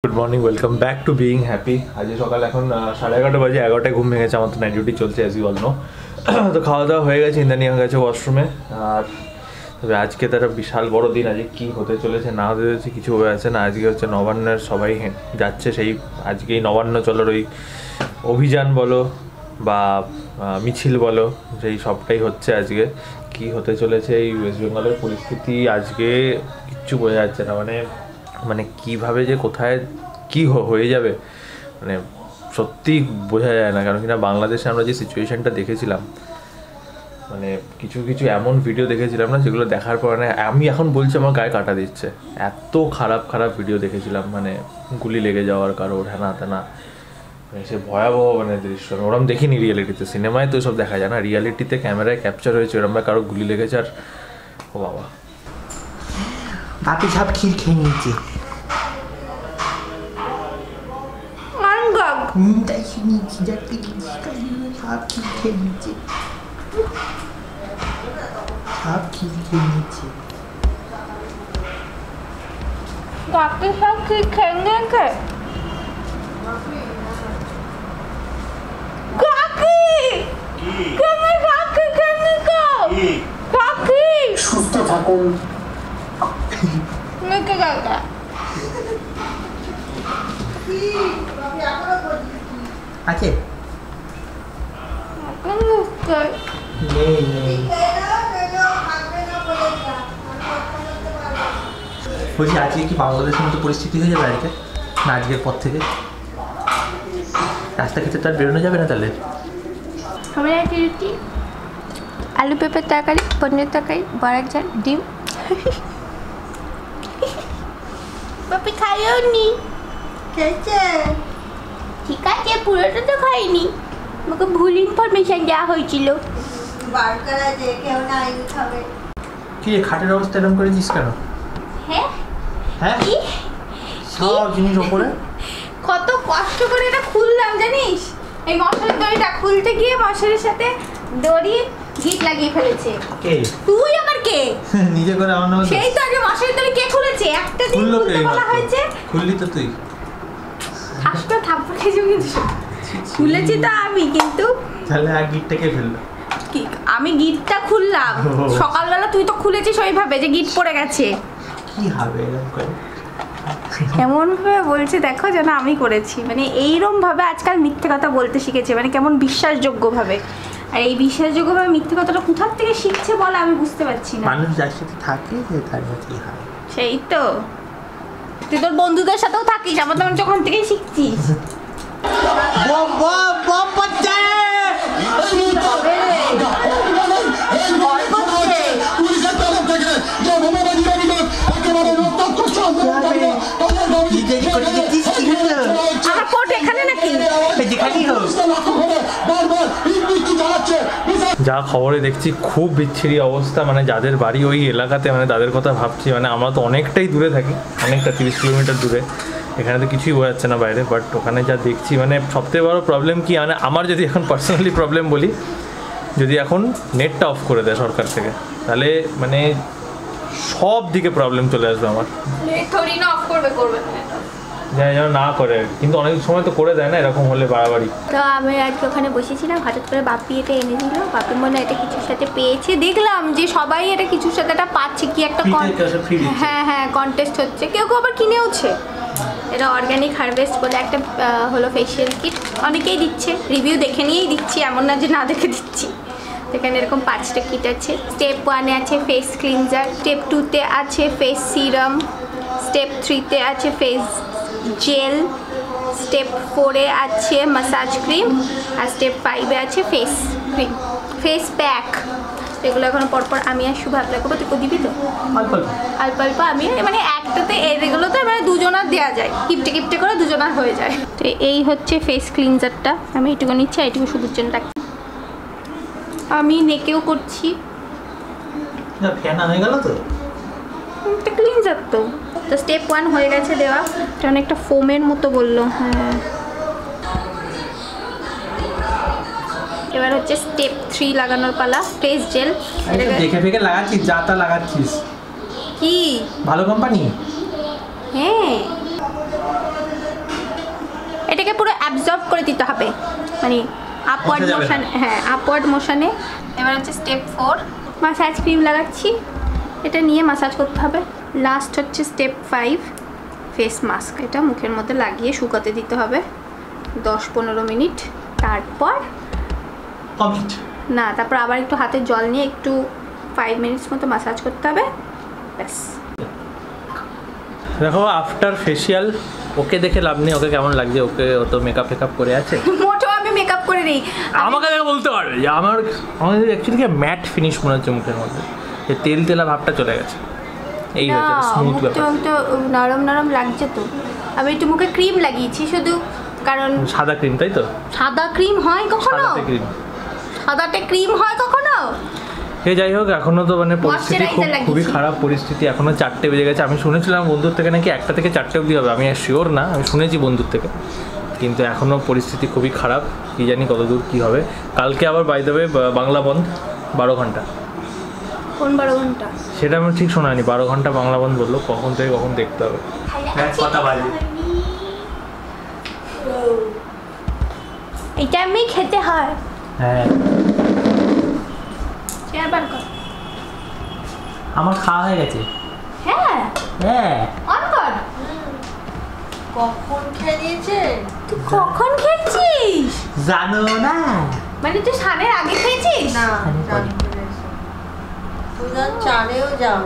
Good morning, welcome back to being happy. আজকে সকাল এখন 11:30 বাজে, 11টায় ঘুম ভেঙেছে। আমার তো নাইট ডিউটি চলছে অ্যাজ ইউ অল নো। তো খাওয়া দাওয়া হয়ে গেছে, ইন্দানি হয়ে গেছে ওয়াশরুমে। আর তবে আজকে তো একটা বিশাল বড় দিন। আজকে কী হতে চলেছে না হতে চলেছে কিছু হয়ে আছে না। আজকে হচ্ছে নবান্নের সবাই যাচ্ছে, সেই আজকেই নবান্ন চলোর ওই অভিযান বলো বা মিছিল বলো, সেই সবটাই হচ্ছে আজকে। কি হতে চলেছে এই ওয়েস্ট বেঙ্গলের পরিস্থিতি আজকে কিচ্ছু বোঝা যাচ্ছে না। মানে কিভাবে যে কোথায় কি হয়ে যাবে মানে সত্যি বোঝা যায় না। কারণ কিনা বাংলাদেশে আমরা যে সিচুয়েশানটা দেখেছিলাম, মানে কিছু কিছু এমন ভিডিও দেখেছিলাম না, যেগুলো দেখার পর মানে আমি এখন বলছি আমার গায়ে কাটা দিচ্ছে। এত খারাপ খারাপ ভিডিও দেখেছিলাম, মানে গুলি লেগে যাওয়ার কারোর হ্যানা তেনা, মানে সে ভয়াবহ মানে দৃশ্য আমি ওরম দেখিনি রিয়ালিটিতে। সিনেমায় তো সব দেখা যায় না, রিয়ালিটিতে ক্যামেরায় ক্যাপচার হয়েছে ওরম কারো গুলি লেগেছে। আর ও বাবা, বাপি সব খিল খেয়ে নিয়েছে। সব খিল খেয়ে নিয়েছে, সব খিল খেয়ে নিয়েছে। বাকি সব খিল খেয়ে নিয়েছে। সুস্থ থাকুন। আছে নেই নেই বলছি আজকে কি বাংলাদেশের মতো পরিস্থিতি হয়ে যাবে আজকে না? আজকের পর থেকে রাস্তা খেতে তো আর বেরোনো যাবে না তাহলে? আমরা একটা রুটি, আলু পেঁপের তরকারি, পনিরের তরকারি, বড়ার ঝাল, ডিম। বাপি খাইও নি। খেয়েছে? ঠিক আছে, পুরোটা তো খাইনি, আমাকে ভুল ইনফরমেশন দেওয়া হয়েছিল। কি রে, খাটের অবস্থা এরকম করেছিস কেন? হ্যাঁ হ্যাঁ, কি সব জিনিস ওপরে। কত কষ্ট করে এটা খুললাম জানিস? এই মশারির দড়িটা খুলতে গিয়ে মশারির সাথে দড়ি গিট লাগিয়ে ফেলেছে। কে? তুই আবার কে? নিজে করে আমার নাম। সেই তো আগে মশারির দড়ি কে খুলেছে? একটা দিন খুললো খুলতে কে? বলা হয়েছে। খুললি তো তুই। আসলে থাপ্পড় খেয়েছি কিন্তু খুলেছি তো আমি, কিন্তু তাহলে আর গিটটাকে ফেললো কি? আমি গিটটা খুললাম সকালবেলা, তুই তো খুলেছিস ওইভাবে যে গিট পড়ে গেছে। কি হবে এরকম করে? এমন ভাবে বলছে দেখো যেন আমি করেছি। মানে এইরকম ভাবে আজকাল মিথ্যে কথা বলতে শিখেছে, মানে কেমন বিশ্বাসযোগ্য ভাবে। আর এই বিশ্বাসযোগ্য ভাবে মিথ্যে কথাটা কোথার থেকে শিখছে বলে আমি বুঝতে পারছি না। মানুষ যার সাথে থাকে তার মতোই হয়। সেই তো, তুই তোর বন্ধুদের সাথেও থাকিস, আমার তো যখন থেকেই শিখছিস। যা খবরে দেখছি খুব বিচ্ছিরি অবস্থা। মানে যাদের বাড়ি ওই এলাকাতে, মানে তাদের কথা ভাবছি। মানে আমরা তো অনেকটাই দূরে থাকি, অনেকটা 30 কিলোমিটার দূরে। এখানে তো কিছুই বোঝা যাচ্ছে না বাইরে, বাট ওখানে যা দেখছি মানে সবথেকে বড় প্রবলেম কি, মানে আমার যদি এখন পার্সোনালি প্রবলেম বলি, যদি এখন নেটটা অফ করে দেয় সরকার থেকে, তাহলে মানে সব দিকে প্রবলেম চলে আসবে আমার। যাই যেন না করে, কিন্তু অনেক সময় তো করে দেয় না এরকম হলে বাড়াবাড়ি। তো আমি আজকে ওখানে বসেছিলাম, হঠাৎ করে বাপি এটা এনে দিল। বাপি মনে হয় এটা কিছুর সাথে পেয়েছে, দেখলাম যে সবাই এটা কিছুর সাথে এটা পাচ্ছে, কি একটা হ্যাঁ হ্যাঁ কন্টেস্ট হচ্ছে, কেউ কেউ আবার কিনেওছে। এটা অর্গ্যানিক হারভেস্ট বলে একটা হলো ফেশিয়াল কিট, অনেকেই দিচ্ছে, রিভিউ দেখে নিয়েই দিচ্ছি, এমন না যে না দেখে দিচ্ছি। এখানে এরকম 5টা কিট আছে। স্টেপ 1-এ আছে ফেস ক্লিনজার, স্টেপ 2-তে আছে ফেস সিরাম, স্টেপ 3-তে আছে ফেস জেল, স্টেপ 4-এ আছে মাসাজ ক্রিম, আর স্টেপ 5-এ আছে ফেস ক্রিম, ফেস প্যাক। এগুলো এখন পরপর আমি আর শুভ অ্যাপ্লাই করবো। তুই দিবি তো? অল্প অল্প আমি, মানে একটাতে এগুলো তো মানে দুজনার দেওয়া যায়, কিপটে কিপটে করে দুজনার হয়ে যায়। তো এই হচ্ছে ফেস ক্লিনজারটা, আমি এইটুকু নিচ্ছি, এইটুকু শুভর জন্য রাখি। আমি নেকেও করছি। ফ্যান হয়ে গেল তো, একটা ক্লিনজার তো। তো স্টেপ 1 হয়ে গেছে দেওয়া, এটা অনেকটা ফোমের মতো বললো। হ্যাঁ, এবার হচ্ছে স্টেপ 3 লাগানোর পালা, ফেস জেল। দেখে ফেকে লাগাচ্ছিস, যা তা লাগাচ্ছিস। কি ভালো কোম্পানি? হ্যাঁ, এটাকে পুরো অ্যাবজর্ব করে দিতে হবে, মানে আপওয়ার্ড মোশন, হ্যাঁ আপওয়ার্ড মোশনে। এবার হচ্ছে স্টেপ 4, মাসাজ ক্রিম লাগাচ্ছি, এটা নিয়ে মাসাজ করতে হবে। লাস্ট হচ্ছে স্টেপ 5, ফেস মাস্ক, এটা মুখের মধ্যে লাগিয়ে শুকাতে দিতে হবে 10-15 মিনিট। তারপর কমপ্লিট না, তারপর আবার একটু হাতে জল নিয়ে একটু 5 মিনিটস মতো মাসাজ করতে হবে, ব্যাস। দেখো আফটার ফেসিয়াল ওকে দেখে লাভ নেই, ওকে কেমন লাগছে, ওকে ও তো মেকআপ ফেকআপ করে আছে। মোটেও আমি মেকআপ করে নেই, আমাকে দেখে বলতে পারবে যে আমাদের অ্যাকচুয়ালি ম্যাট ফিনিশ মনে হচ্ছে মুখের মধ্যে, যে তেল তেলা ভাবটা চলে গেছে, এই হচ্ছে স্মুথ ব্যাপার। তো নরম নরম লাগছে তো। আমি একটু মুখে ক্রিম লাগিয়েছি শুধু, কারণ সাদা ক্রিম, তাই তো? সাদা ক্রিম হয় কখনো? সাদাতে ক্রিম হয় কখনো? যাই হোক, এখনো তো মানে পরিস্থিতি খুবই খারাপ পরিস্থিতি, এখনো 4টে বেজে গেছে। আমি শুনেছিলাম বন্ধুর থেকে নাকি 1টা থেকে 4টে অবধি হবে, আমি শিওর না, আমি শুনেছি বন্ধুর থেকে, কিন্তু এখনো পরিস্থিতি খুবই খারাপ, কি জানি কতদূর কি হবে। কালকে আবার বাই দ্য ওয়ে বাংলা বন্ধ 12 ঘন্টা। কোন 12 ঘন্টা? সেটা আমি ঠিক শোনায়নি, 12 ঘন্টা বাংলা বন্ধ বললো, কখন থেকে কখন দেখতে হবে। কথা বাজে, এটা আমি খেতে হয়। হ্যাঁ আমার খাওয়া হয়ে গেছে। হ্যাঁ হ্যাঁ অন কর। কখন খেয়ে নিয়েছে? তুই কখন খেয়েছিস? জানো না, মানে তুই স্নানের আগে খেয়েছিস? না জানি তুই তো চানেও যাও।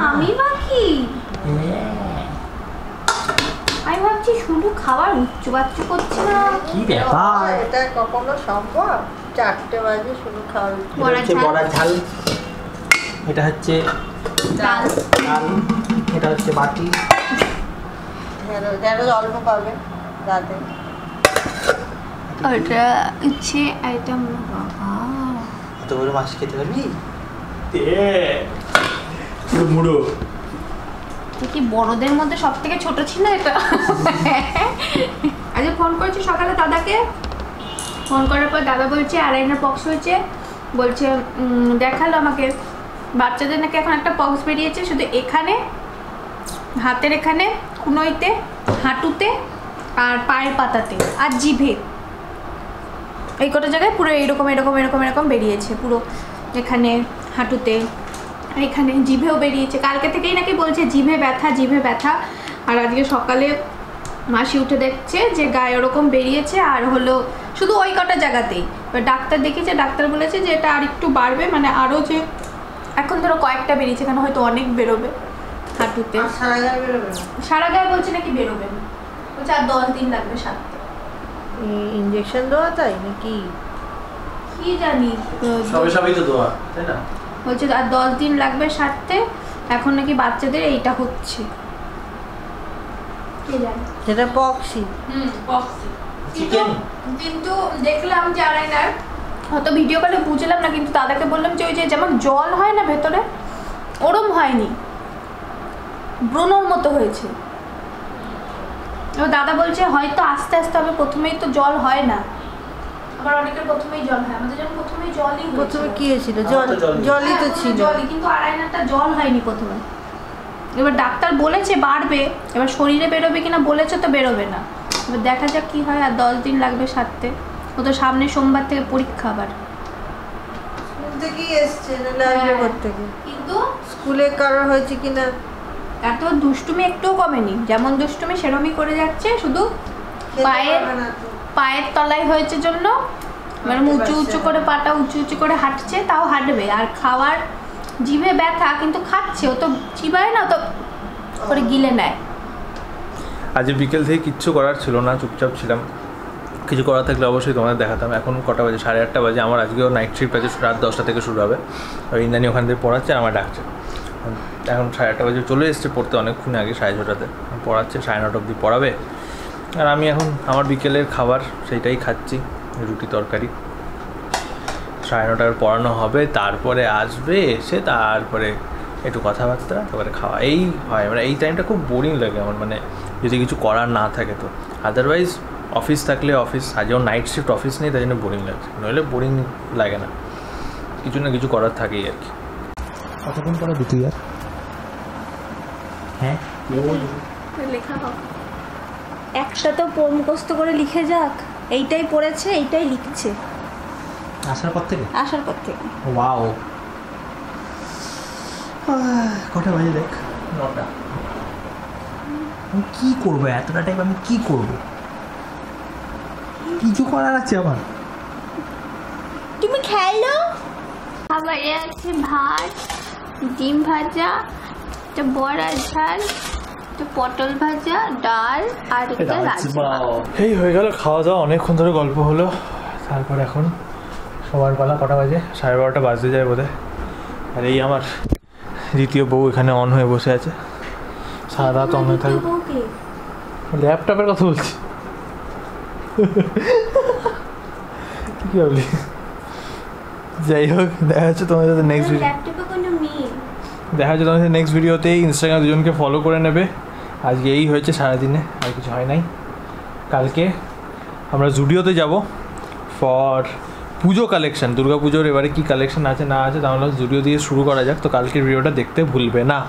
আমি বাকি আমি ভাবছি শুধু খাবার উচ্চ বাচ্চু করছে না, কি ব্যাপার? এটা কখনো সম্ভব? 4টে বাজে শুধু খাবার বড়া ঝাল, এটা হচ্ছে ডাল, ডাল, এটা হচ্ছে বাটি, ঢেঁড়স অল্প পাবে রাতে। ওটা হচ্ছে আইটেম। এত বড় মাছ খেতে পারবি? মুড়ো কি বড়দের মধ্যে সব থেকে ছোট ছিল এটা। আজকে ফোন করেছি সকালে দাদাকে, ফোন করার পর দাদা বলছে আইলাইনার পক্স হয়েছে, বলছে দেখালো আমাকে, বাচ্চাদের নাকি এখন একটা পক্স বেরিয়েছে শুধু এখানে, হাতের এখানে, কুনোইতে, হাঁটুতে আর পায়ের পাতাতে আর জিভে, এই কটা জায়গায় পুরো এইরকম এরকম এরকম এরকম বেরিয়েছে, পুরো এখানে হাঁটুতে, এখানে জিভেও বেরিয়েছে। কালকে থেকেই নাকি বলছে জিভে ব্যথা, জিভে ব্যথা। আর আজকে সকালে মাসি উঠে দেখছে যে গায়ে ওরকম বেরিয়েছে, আর হলো শুধু ওই কটা জায়গাতেই। এবার ডাক্তার দেখেছে, ডাক্তার বলেছে যে এটা আর একটু বাড়বে, মানে আরও যে এখন ধরো কয়েকটা বেরিয়েছে, কেন হয়তো অনেক বেরোবে হাঁটুতে। সারা গায়ে বেরোবে? সারা গায়ে বলছে নাকি বেরোবে না, বলছে আর 10 দিন লাগবে সারতে। ইঞ্জেকশন দেওয়া তাই নাকি কি জানি, সবই তো দোয়া, তাই না? বলছে আর 10 দিন লাগবে সারতে। এখন নাকি বাচ্চাদের এইটা হচ্ছে, কে জানে। সেটা পক্সি। পক্সি। কিন্তু দেখলাম যে আইলাইনার, হয়তো ভিডিও কলে বুঝলাম না, কিন্তু দাদাকে বললাম যে ওই যে যেমন জল হয় না ভেতরে, ওরম হয়নি, ব্রণর মতো হয়েছে। এবার দাদা বলছে হয়তো আস্তে আস্তে হবে, প্রথমেই তো জল হয় না, আবার অনেকের প্রথমেই জল হয়, আমাদের যেমন প্রথমেই জলই হয়েছিল। প্রথমে কি হয়েছিল? জলই তো ছিল, জলই, কিন্তু আইলাইনারটা জল হয়নি প্রথমে। এবার ডাক্তার বলেছে বাড়বে, এবার শরীরে বেরোবে কিনা বলেছে তো বেরোবে না, এবার দেখা যাক কি হয়। আর 10 দিন লাগবে সারতে, ও তো সামনে সোমবার থেকে পরীক্ষা আবার। স্কুল থেকেই এসছে না লাগবে প্রত্যেকে, কিন্তু স্কুলে কারোর হয়েছে কিনা। এত দুষ্টুমি একটুও কমেনি, যেমন দুষ্টুমি সেরমই করে যাচ্ছে, শুধু পায়ের তলায় হয়েছে জন্য মানে উঁচু উঁচু করে পাটা উঁচু উঁচু করে হাঁটছে, তাও হাঁটবে। আর খাওয়ার জিভে ব্যথা, কিন্তু খাচ্ছে, ও তো চিবায় না, তো করে গিলে নেয়। আজ বিকেল থেকে কিচ্ছু করার ছিল না, চুপচাপ ছিলাম। কিছু করা থাকলে অবশ্যই তোমাদের দেখাতাম। এখন কটা বাজে? 8:30 বাজে। আমার আজকেও নাইট শিফট আছে, রাত 10টা থেকে শুরু হবে। আর ইন্দানি ওখান থেকে পড়াচ্ছে, আমার ডাকছে। এখন 8:30 বাজে, চলে এসছে পড়তে অনেকক্ষণ আগে, 6:30টাতে পড়াচ্ছে, 9:30 অবধি পড়াবে। আর আমি এখন আমার বিকেলের খাবার সেইটাই খাচ্ছি, রুটি তরকারি। 9:30 পড়ানো হবে, তারপরে আসবে, এসে তারপরে একটু কথাবার্তা, তারপরে খাওয়া। এই হয় মানে এই টাইমটা খুব বোরিং লাগে আমার, মানে যদি কিছু করার না থাকে তো। আদারওয়াইজ অফিস থাকলে অফিস, আজও নাইট শিফট অফিস নেই, তাই জন্য বোরিং লাগছে, নইলে বোরিং লাগে না, কিছু না কিছু করার থাকেই আর কি। কতক্ষণ পরে দুটি আর হ্যাঁ লেখা হোক, একটা তো মুখস্থ করে লিখে যাক, এইটাই পড়েছে এইটাই লিখছে আসার পর থেকে ওয়াও। কটা বাজে দেখ? 9টা। আমি কী করবো এতটা টাইম? আমি কী করবো? কিছু করার আছে আমার? তুমি খেলো। খাবারে আছে ভাত, ডিম ভাজা, একটা বড়ার ঝাল, একটা পটল ভাজা, ডাল আর একটা রাজমা। এই হয়ে গেল খাওয়া দাওয়া, অনেকক্ষণ ধরে গল্প হলো। তারপর এখন সবার পালা। কটা বাজে? 12:30 বাজতে যায় বোধহয়। আর এই আমার দ্বিতীয় বউ এখানে অন হয়ে বসে আছে, সারা রাত অন হয়ে থাকবে। ল্যাপটপের কথা বলছি। কি ভাবলি? যাই হোক, দেখা যাচ্ছে তোমাদের সাথে নেক্সট ভিডিও। দেখা যাচ্ছে তোমাদের সাথে নেক্সট ভিডিওতে। ইনস্টাগ্রাম দুজনকে ফলো করে নেবে। আজকে এই হয়েছে সারাদিনে, আর কিছু হয় নাই। কালকে আমরা জুডিওতে যাব ফর পুজো কালেকশন, দুর্গা পুজোর এবারে কী কালেকশন আছে না আছে তাহলে জুডিও দিয়ে শুরু করা যাক। তো কালকের ভিডিওটা দেখতে ভুলবে না।